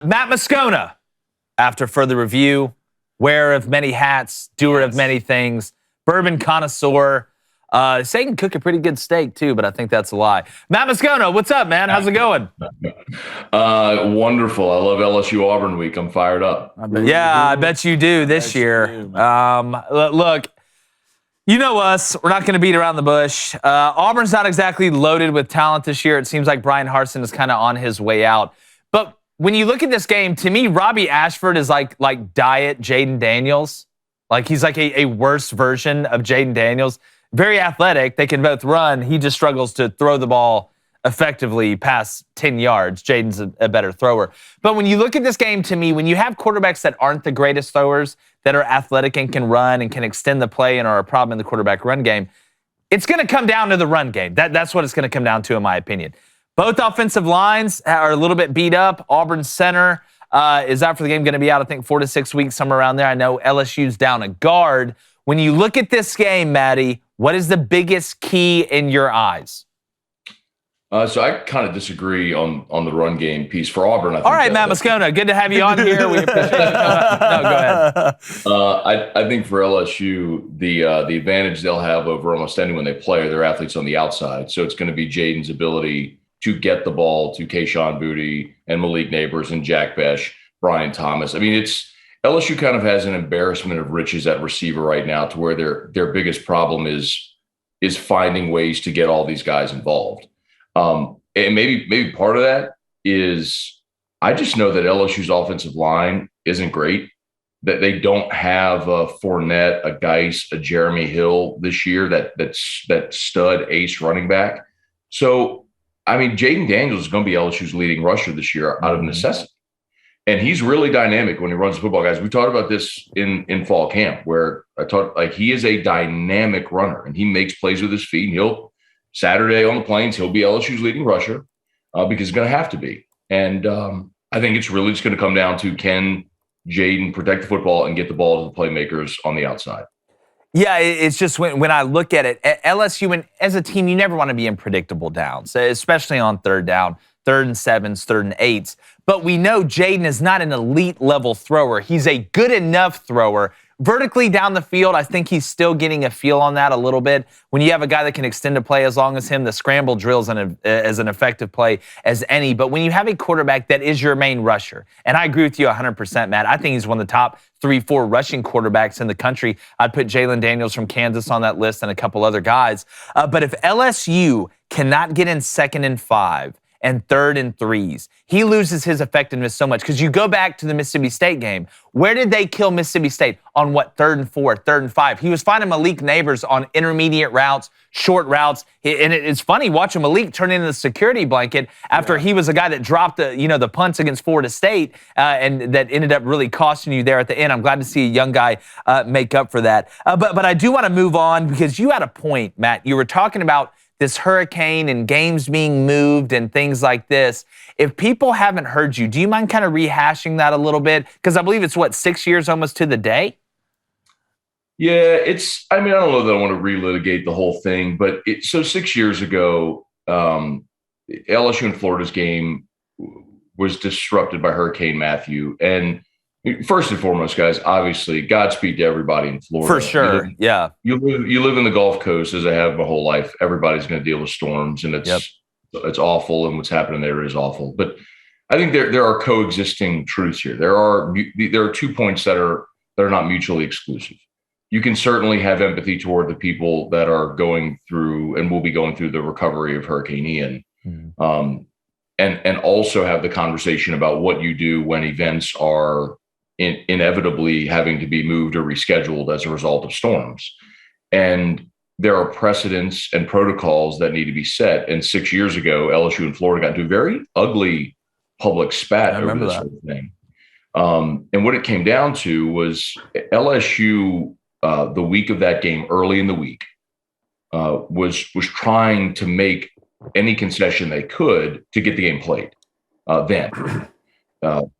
Matt Moscona, after further review, wearer of many hats, doer of many things, bourbon connoisseur. Say he can cook a pretty good steak too, but I think that's a lie. Matt Moscona, what's up, man? How's it going? Wonderful. I love LSU Auburn week. I'm fired up. I bet you do this year. Look, you know us. We're not going to beat around the bush. Auburn's not exactly loaded with talent this year. It seems like Brian Harsin is kind of on his way out. But when you look at this game, to me, Robbie Ashford is like diet Jaden Daniels. Like he's like a worse version of Jaden Daniels. Very athletic. They can both run. He just struggles to throw the ball effectively past 10 yards. Jaden's a better thrower. But when you look at this game, to me, when you have quarterbacks that aren't the greatest throwers, that are athletic and can run and can extend the play and are a problem in the quarterback run game, it's going to come down to the run game. That's what it's going to come down to, in my opinion. Both offensive lines are a little bit beat up. Auburn center is out for the game, going to be out, I think, 4 to 6 weeks, somewhere around there. I know LSU's down a guard. When you look at this game, Maddie, what is the biggest key in your eyes? So I kind of disagree on the run game piece for Auburn. All right, Matt Moscona, good to have you on here. We appreciate it. No, go ahead. I think for LSU, the advantage they'll have over almost anyone they play are their athletes on the outside. So it's going to be Jaden's ability to get the ball to Kayshon Boutte and Malik Neighbors and Jack Besh, Brian Thomas. I mean, LSU kind of has an embarrassment of riches at receiver right now, to where their biggest problem is finding ways to get all these guys involved. And maybe part of that is, I just know that LSU's offensive line isn't great, that they don't have a Fournette, a Geis, a Jeremy Hill this year, that stud ace running back. So, I mean, Jaden Daniels is going to be LSU's leading rusher this year out of necessity. And he's really dynamic when he runs the football, guys. We talked about this in fall camp, where I talked, like, he is a dynamic runner and he makes plays with his feet. And Saturday on the Plains, he'll be LSU's leading rusher because he's going to have to be. And I think it's really just going to come down to, can Jaden protect the football and get the ball to the playmakers on the outside? Yeah, it's just when I look at it, LSU, and as a team, you never want to be in predictable downs, especially on third down, 3rd and 7s, 3rd and 8s. But we know Jaden is not an elite level thrower. He's a good enough thrower. Vertically down the field, I think he's still getting a feel on that a little bit. When you have a guy that can extend a play as long as him, the scramble drills as an effective play as any. But when you have a quarterback that is your main rusher, and I agree with you 100%, Matt, I think he's one of the top 3-4 rushing quarterbacks in the country. I'd put Jalen Daniels from Kansas on that list and a couple other guys. But if LSU cannot get in 2nd and 5, and 3rd and 3s, he loses his effectiveness so much. Because you go back to the Mississippi State game. Where did they kill Mississippi State? On what, 3rd and 4, 3rd and 5? He was finding Malik Neighbors on intermediate routes, short routes. And it's funny watching Malik turn into the security blanket after he was a guy that dropped the punts against Florida State and that ended up really costing you there at the end. I'm glad to see a young guy make up for that. But I do want to move on, because you had a point, Matt. You were talking about this hurricane and games being moved and things like this. If people haven't heard you, do you mind kind of rehashing that a little bit? Because I believe it's, 6 years almost to the day? Yeah, I don't know that I want to relitigate the whole thing, but so 6 years ago, LSU and Florida's game was disrupted by Hurricane Matthew. And first and foremost, guys, obviously, Godspeed to everybody in Florida. For sure, You live in the Gulf Coast, as I have my whole life. Everybody's going to deal with storms, and it's awful, and what's happening there is awful. But I think there are coexisting truths here. There are 2 points that are not mutually exclusive. You can certainly have empathy toward the people that are going through and will be going through the recovery of Hurricane Ian, and also have the conversation about what you do when events are inevitably having to be moved or rescheduled as a result of storms. And there are precedents and protocols that need to be set. And 6 years ago, LSU and Florida got into a very ugly public spat over this whole thing. And what it came down to was LSU, the week of that game, early in the week, was trying to make any concession they could to get the game played.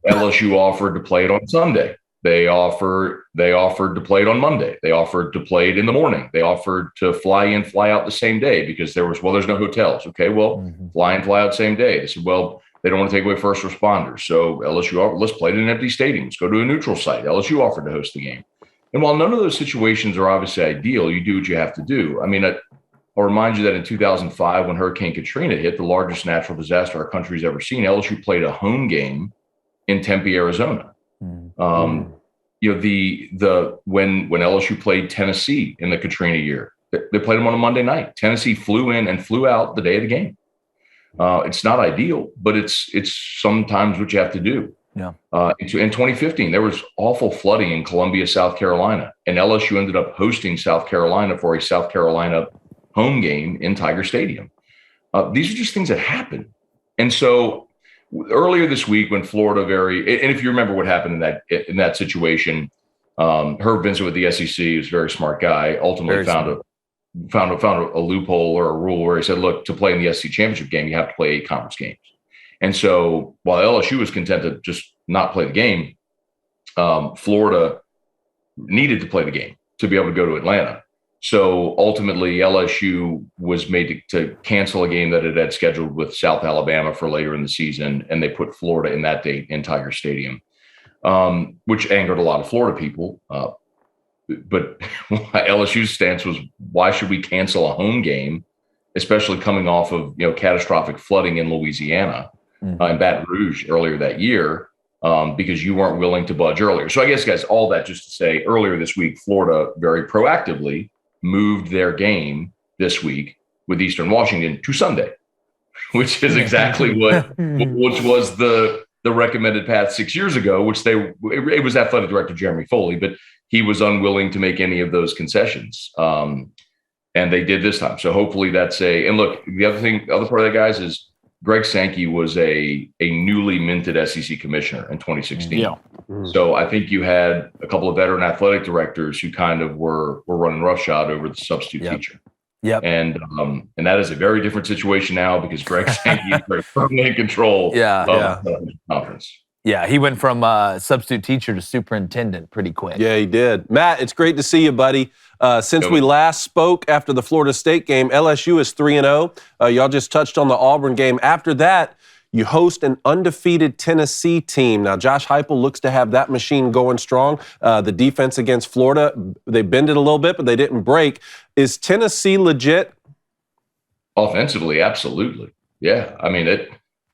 LSU offered to play it on Sunday. They offered to play it on Monday. They offered to play it in the morning. They offered to fly in, fly out the same day, because there's no hotels. Okay, well, fly in, fly out same day. They said, well, They don't want to take away first responders. So LSU offered, let's play it in an empty stadium. Let's go to a neutral site. LSU offered to host the game. And while none of those situations are obviously ideal, you do what you have to do. I mean, I'll remind you that in 2005, when Hurricane Katrina hit, the largest natural disaster our country's ever seen, LSU played a home game in Tempe, Arizona. When LSU played Tennessee in the Katrina year, they played them on a Monday night. Tennessee flew in and flew out the day of the game. It's not ideal, but it's sometimes what you have to do. Yeah. In 2015, there was awful flooding in Columbia, South Carolina, and LSU ended up hosting South Carolina for a South Carolina home game in Tiger Stadium. These are just things that happen. And so earlier this week when Florida and if you remember what happened in that situation, Herb Vincent with the SEC, who's a very smart guy, ultimately found a loophole or a rule where he said, look, to play in the SEC championship game, you have to play 8 conference games. And so while LSU was content to just not play the game, Florida needed to play the game to be able to go to Atlanta. So ultimately, LSU was made to cancel a game that it had scheduled with South Alabama for later in the season, and they put Florida in that date in Tiger Stadium, which angered a lot of Florida people. But LSU's stance was, why should we cancel a home game, especially coming off of catastrophic flooding in Louisiana and Baton Rouge earlier that year, because you weren't willing to budge earlier. So I guess, guys, all that just to say, earlier this week, Florida very proactively moved their game this week with Eastern Washington to Sunday, which is exactly which was the recommended path 6 years ago, which it was athletic director Jeremy Foley, but he was unwilling to make any of those concessions. And they did this time. So hopefully and look, the other part of that, guys, is Greg Sankey was a newly minted SEC commissioner in 2016. Yeah. So I think you had a couple of veteran athletic directors who kind of were running roughshod over the substitute teacher. Yep. And that is a very different situation now because Greg Sankey is very firmly in control of the conference. Yeah, he went from substitute teacher to superintendent pretty quick. Yeah, he did. Matt, it's great to see you, buddy. Since we last spoke after the Florida State game, LSU is 3-0. Y'all just touched on the Auburn game. After that, you host an undefeated Tennessee team. Now, Josh Heupel looks to have that machine going strong. The defense against Florida, they bended a little bit, but they didn't break. Is Tennessee legit? Offensively, absolutely. Yeah. I mean,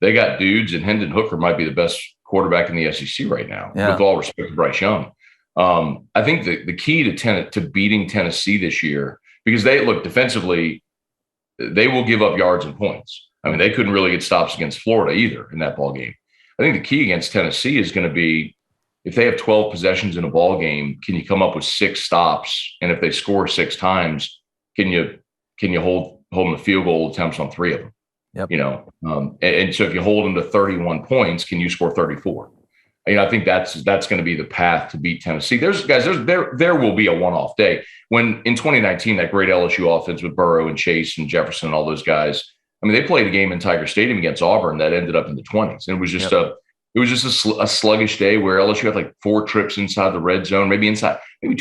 they got dudes, and Hendon Hooker might be the best quarterback in the SEC right now, with all respect to Bryce Young. I think the key to beating Tennessee this year, because they look defensively, they will give up yards and points. I mean, they couldn't really get stops against Florida either in that ball game. I think the key against Tennessee is going to be, if they have 12 possessions in a ball game, can you come up with 6 stops? And if they score 6 times, can you hold them to field goal attempts on 3 of them? Yep. And so if you hold them to 31 points, can you score 34? I think that's going to be the path to beat Tennessee. There will be a one-off day. When in 2019, that great LSU offense with Burrow and Chase and Jefferson and all those guys, I mean, they played a game in Tiger Stadium against Auburn that ended up in the 20s. And it was just a sluggish day where LSU had like 4 trips inside the red zone, maybe 2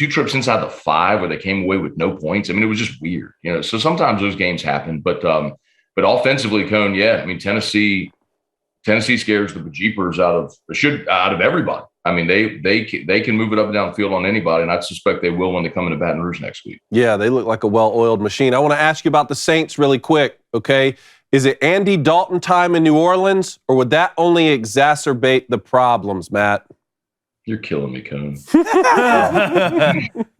trips inside the 5 where they came away with no points. I mean, it was just weird, So sometimes those games happen, but offensively, Cone, I mean, Tennessee scares the bejeepers out of everybody. I mean, they can move it up and down the field on anybody, and I suspect they will when they come into Baton Rouge next week. Yeah, they look like a well-oiled machine. I want to ask you about the Saints really quick, okay? Is it Andy Dalton time in New Orleans, or would that only exacerbate the problems, Matt? You're killing me, Cone.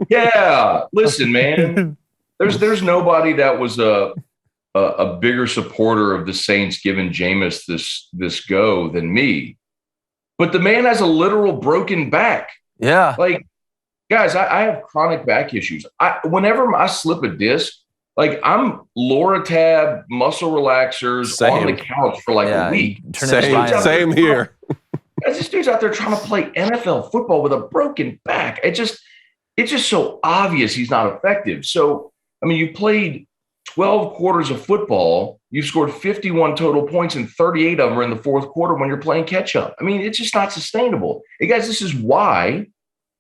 Yeah, listen, man. There's nobody that was a bigger supporter of the Saints giving Jameis this go than me. But the man has a literal broken back. Yeah. Like, guys, I have chronic back issues. Whenever I slip a disc, like I'm Loratab muscle relaxers on the couch for a week. Same here. This dude's out there trying to play NFL football with a broken back. It's just so obvious he's not effective. So, I mean, you played 12 quarters of football, you've scored 51 total points, and 38 of them are in the fourth quarter when you're playing catch-up. I mean, it's just not sustainable. Hey, guys, this is why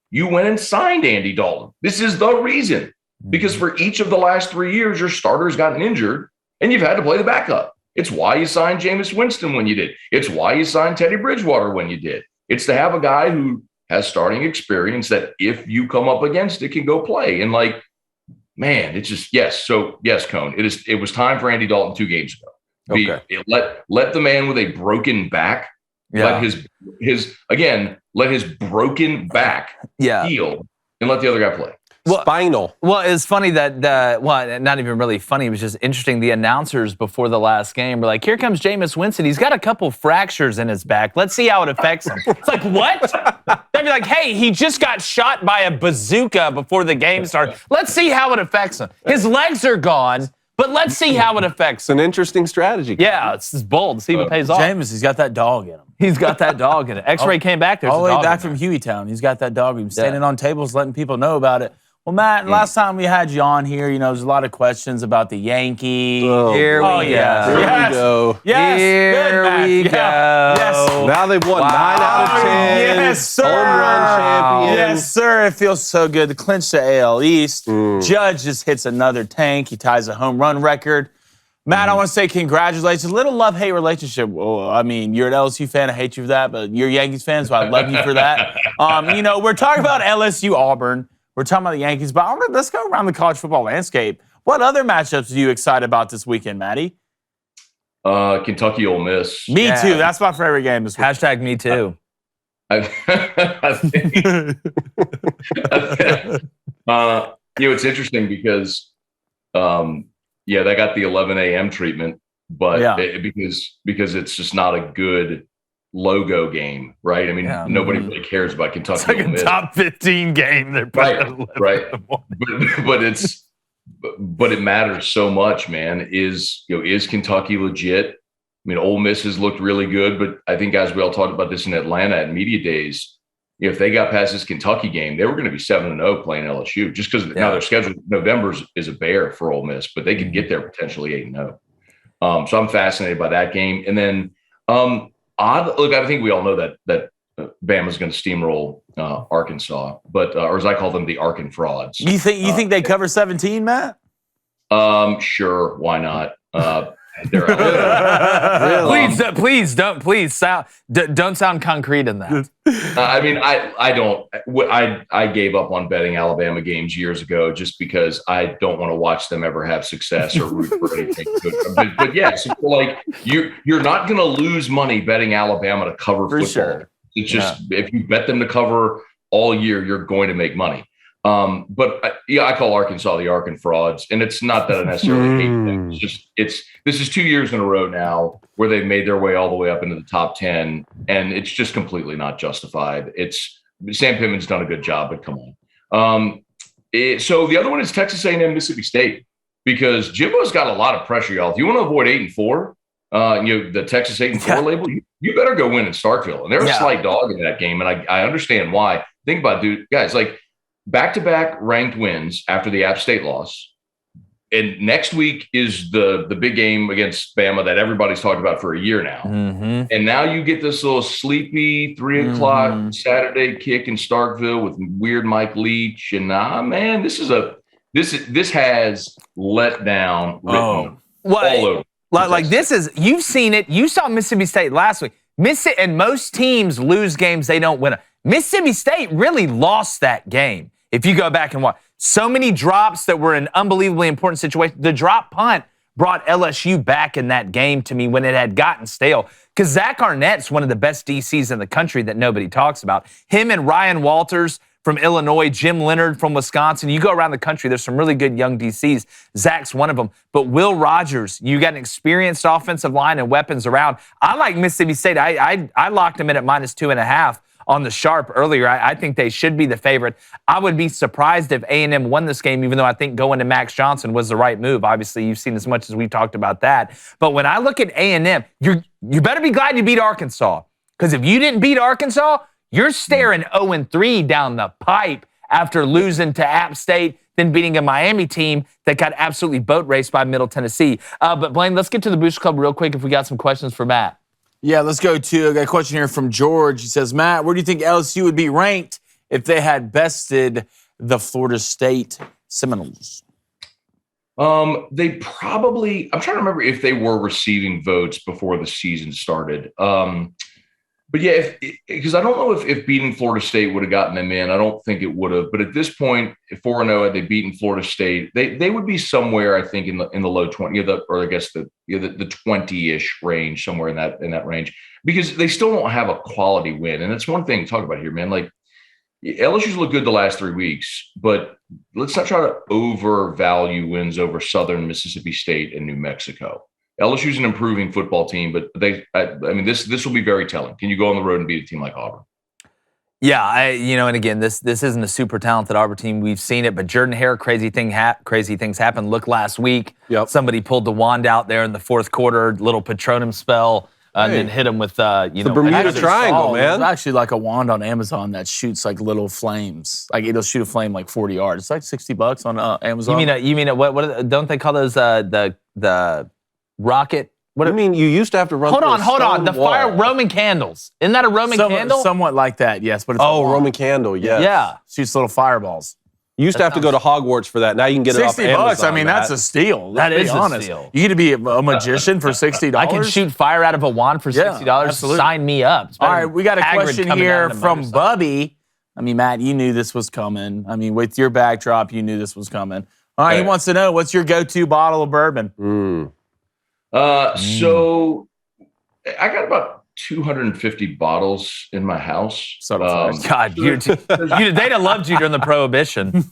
you went and signed Andy Dalton. This is the reason. Because for each of the last 3 years, your starter's gotten injured, and you've had to play the backup. It's why you signed Jameis Winston when you did. It's why you signed Teddy Bridgewater when you did. It's to have a guy who has starting experience that if you come up against it can go play. And like, man, it's just, yes. So yes, Cone, it was time for Andy Dalton 2 games ago. Let the man with a broken back, let his broken back heal and let the other guy play. Spinal. Well, it's funny that, not even really funny. It was just interesting. The announcers before the last game were like, here comes Jameis Winston. He's got a couple fractures in his back. Let's see how it affects him. It's like, what? They'd be like, hey, he just got shot by a bazooka before the game started. Let's see how it affects him. His legs are gone, but let's see how it affects him. It's an interesting strategy. Yeah, it's just bold. See if it pays off. Jameis, he's got that dog in him. He's got that dog in it. X-ray came back. There's all the a way dog back in from there. Hueytown. He's got that dog. He's standing on tables, letting people know about it. Well, Matt, last time we had you on here, there's a lot of questions about the Yankees. Here we go. Yes. Here we go. Yes. Here Good, Matt. we go. Yes. Now they've won 9 out of 10. Yes, sir. Home run champion. Yes, sir. It feels so good to clinch the AL East. Judge just hits another tank. He ties a home run record. Matt, I want to say congratulations. Little love-hate relationship. Well, I mean, you're an LSU fan. I hate you for that, but you're a Yankees fan, so I love you for that. We're talking about LSU Auburn. We're talking about the Yankees, but let's go around the college football landscape. What other matchups are you excited about this weekend, Matty? Kentucky Ole Miss. Me too. That's my favorite game this week. Hashtag me too. I think, it's interesting because, they got the 11 a.m. treatment, but because it's just not a good logo game, right? I mean, nobody really cares about Kentucky. It's like Ole Miss. a top 15 game. They're right. But it matters so much, man. Is Kentucky legit? I mean, Ole Miss has looked really good, but I think, guys, we all talked about this in Atlanta at media days. If they got past this Kentucky game, they were going to be 7-0 playing LSU, just because now their schedule November is a bear for Ole Miss, but they could get there potentially 8-0. So I'm fascinated by that game. And then, I think we all know that Bama's going to steamroll Arkansas, but or as I call them, the Arkan frauds. You think they cover 17, Matt? Sure, why not? Please don't sound concrete in that. I mean, I gave up on betting Alabama games years ago just because I don't want to watch them ever have success or root for anything good. But yes, like you're not going to lose money betting Alabama to cover football. Sure. It's just if you bet them to cover all year, you're going to make money. But I call Arkansas the Arkan frauds, and it's not that I necessarily hate them. This is 2 years in a row now where they've made their way all the way up into the top 10, and it's just completely not justified. Sam Pittman's done a good job, but come on. So the other one is Texas A&M Mississippi State, because Jimbo's got a lot of pressure, y'all. If you want to avoid 8-4, the Texas 8-4 label, you better go win in Starkville, and they're a slight dog in that game, and I understand why. Think about it, guys, like. Back-to-back ranked wins after the App State loss. And next week is the big game against Bama that everybody's talked about for a year now. Mm-hmm. And now you get this little sleepy 3 o'clock Saturday kick in Starkville with weird Mike Leach. And man, this has let down all over. Like this is, you've seen it. You saw Mississippi State last week. And most teams lose games they don't win. Mississippi State really lost that game. If you go back and watch, so many drops that were an unbelievably important situation. The drop punt brought LSU back in that game to me when it had gotten stale. Because Zach Arnett's one of the best DCs in the country that nobody talks about. Him and Ryan Walters from Illinois, Jim Leonard from Wisconsin. You go around the country, there's some really good young DCs. Zach's one of them. But Will Rogers, you got an experienced offensive line and weapons around. I like Mississippi State. I locked them in at -2.5. On the sharp earlier. I think they should be the favorite. I would be surprised if A&M won this game, even though I think going to Max Johnson was the right move. Obviously, you've seen as much as we've talked about that. But when I look at A&M, you better be glad you beat Arkansas. Because if you didn't beat Arkansas, you're staring 0-3 down the pipe after losing to App State, then beating a Miami team that got absolutely boat raced by Middle Tennessee. But Blaine, let's get to the Booster Club real quick if we got some questions for Matt. Yeah, let's go to, I got a question here from George. He says, Matt, where do you think LSU would be ranked if they had bested the Florida State Seminoles? They probably, I'm trying to remember if they were receiving votes before the season started. But yeah, because I don't know if beating Florida State would have gotten them in. I don't think it would have. But at this point, if 4-0 had they beaten Florida State, they would be somewhere, I think, in the low 20, or I guess the 20-ish range, somewhere in that range, because they still don't have a quality win. And that's one thing to talk about here, man. Like, LSU's looked good the last 3 weeks, but let's not try to overvalue wins over Southern Mississippi State and New Mexico. LSU's an improving football team, but I mean, this will be very telling. Can you go on the road and beat a team like Auburn? Yeah, and again, this isn't a super talented Auburn team. We've seen it, but Jordan Hare, crazy things happen. Look, last week, somebody pulled the wand out there in the fourth quarter, little Patronum spell. And then hit him with, the Bermuda Triangle, man. It's actually like a wand on Amazon that shoots like little flames. Like it'll shoot a flame like 40 yards. It's like $60 on Amazon. You mean what? Don't they call those the rocket? What I mean, you used to have to run. Hold on. The fire Roman candles. Isn't that a Roman candle? Somewhat like that, yes. But it's Roman candle, yes. Yeah. Shoots little fireballs. You used to have to go to Hogwarts for that. Now you can get it off Amazon. $60. I mean, that's a steal. That is honest. a steal. You get to be a magician for $60. I can shoot fire out of a wand for $60. Absolutely. Sign me up. All right, we got a question here from Bubby. I mean, Matt, you knew this was coming. I mean, with your backdrop, you knew this was coming. All right, he wants to know, what's your go-to bottle of bourbon? So I got about 250 bottles in my house. God, they'd have loved you during the Prohibition.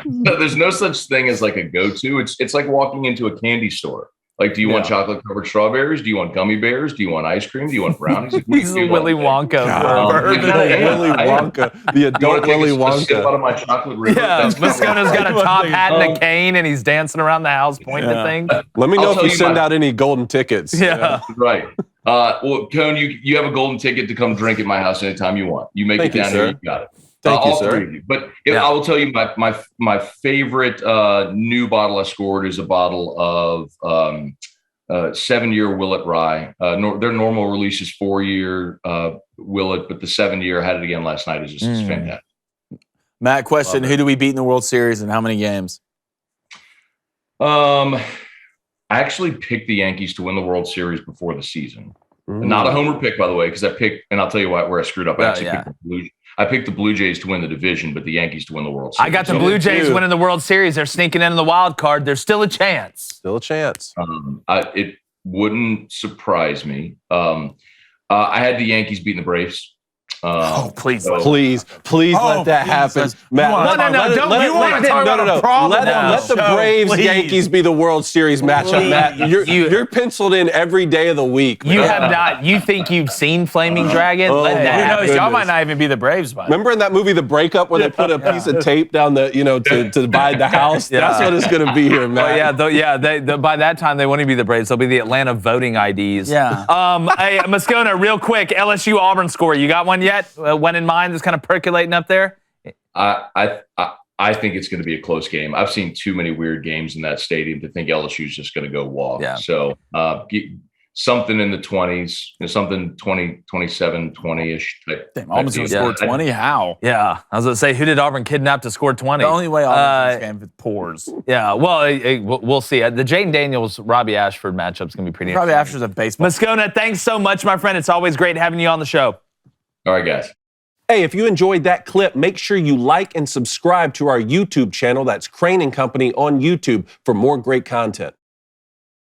There's no such thing as like a go-to. It's like walking into a candy store. Like, do you want chocolate-covered strawberries? Do you want gummy bears? Do you want ice cream? Do you want brownies? He's a Willy Wonka. Willy Wonka. The adult Willy Wonka. Out of my chocolate river. Yeah, Moscona's got a top hat and a cane, and he's dancing around the house pointing at things. Let me know if you send out any golden tickets. Yeah. Right. Well, Cone, you have a golden ticket to come drink at my house anytime you want. You make it down here, you got it. Thank you, all sir. Three of you. But I will tell you, my favorite new bottle I scored is a bottle of 7-year Willet Rye. Their normal release is 4-year Willet, but the 7-year, I had it again last night, is just fantastic. Matt, question: who do we beat in the World Series and how many games? I actually picked the Yankees to win the World Series before the season. Not a homer pick, by the way, because I picked, and I'll tell you where I screwed up. I picked the Blue Jays to win the division, but the Yankees to win the World Series. I got the Blue Jays winning the World Series. They're sneaking into the wild card. There's still a chance. Still a chance. It wouldn't surprise me. I had the Yankees beating the Braves. Please let that happen. Matt, let the Braves Yankees be the World Series matchup, Matt. You're penciled in every day of the week. You have not. You think you've seen Flaming Dragon? Who knows? Y'all might not even be the Braves by. Remember in that movie The Breakup where they put a piece of tape down the to divide the house? That's what it's going to be here, Matt. By that time they won't even be the Braves. They'll be the Atlanta voting IDs. Yeah. Hey, Moscona, real quick, LSU Auburn score. You got one yet? One in mind that's kind of percolating up there? I think it's going to be a close game. I've seen too many weird games in that stadium to think LSU's just going to go walk. Yeah. So something in the 20s, something 20, 27, 20-ish. Damn, Auburn's going to score 20? How? Yeah. I was going to say, who did Auburn kidnap to score 20? The only way Auburn's game is pours. Yeah, well, we'll see. The Jaden Daniels-Robbie Ashford matchup's going to be pretty interesting. Robbie Ashford's a baseball. Moscona, thanks so much, my friend. It's always great having you on the show. All right, guys. Hey, if you enjoyed that clip, make sure you like and subscribe to our YouTube channel. That's Crane & Company on YouTube for more great content.